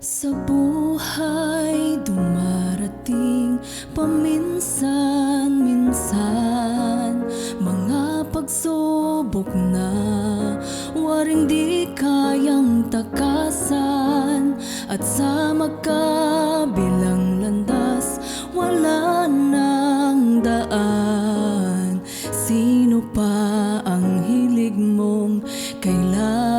Sa buhay dumarating paminsan-minsan mga pagsubok na waring di kayang takasan, at sa magkabilang landas wala nang daan. Sino pa ang hilig mong kailangan?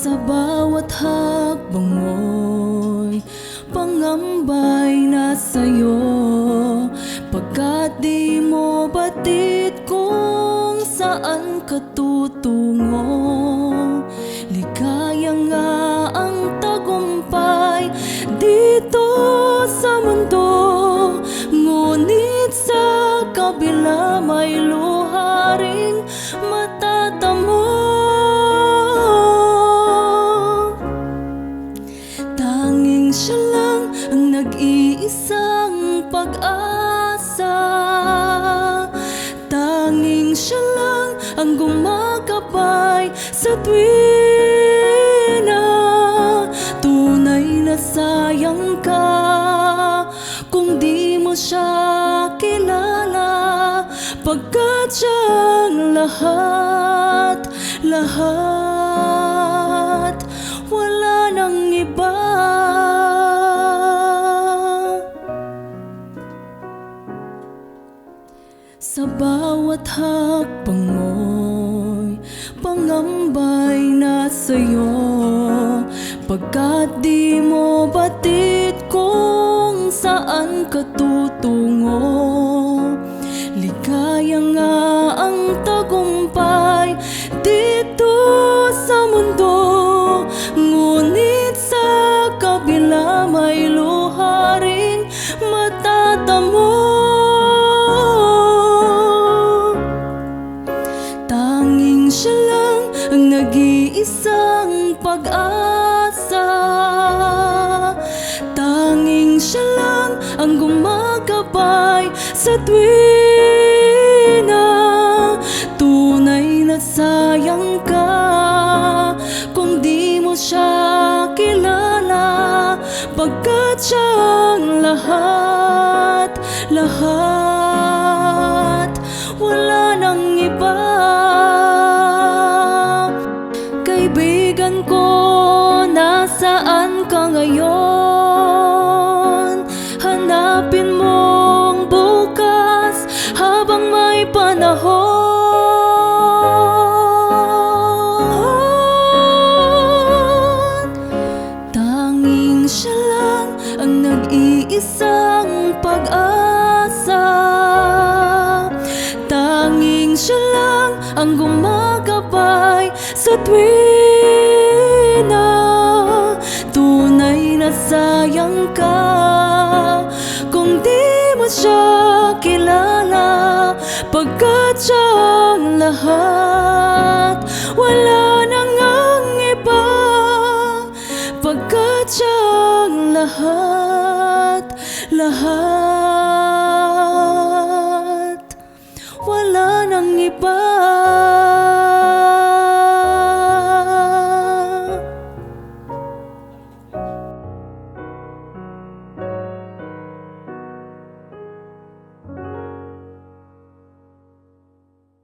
Sa bawat hakbang mo'y pangambay na sa'yo, pagkat di mo batid kung saan ka tutungo. Ligaya nga ang tagumpay dito sa mundo, ngunit sa kabila may luha ring matatamo. Tanging siya lang ang nag-iisang pag-asa, tanging siya lang ang gumagabay sa tuwina. Tunay na sayang ka kung di mo siya kilala, pagkat siyang lahat, wala nang iba. Sa bawat hakbang mo'y pangambay na sa'yo, pagkat di mo batid kung saan ka tutungo. Ligaya nga ang tagumpay dito sa mundo, ngunit sa kabila may luha ring matatamo. Tanging siya lang ang nag-iisang pag-asa, tanging siya lang ang gumagabay sa tuwina. Tunay na sayang ka kung di mo siya kilala, pagkat siyang lahat, wala nang iba. Kaibigan ko, nasaan ka ngayon? Hanapin mong bukas habang may panahon. Tanging siya lang ang nag-iisang pag-asa, tanging siya lang ang gumagabay sa tuwina. Tunay na sayang ka kung di mo siya kilala, pagkat siyang lahat, wala nang ang iba. Pagkat siyang lahat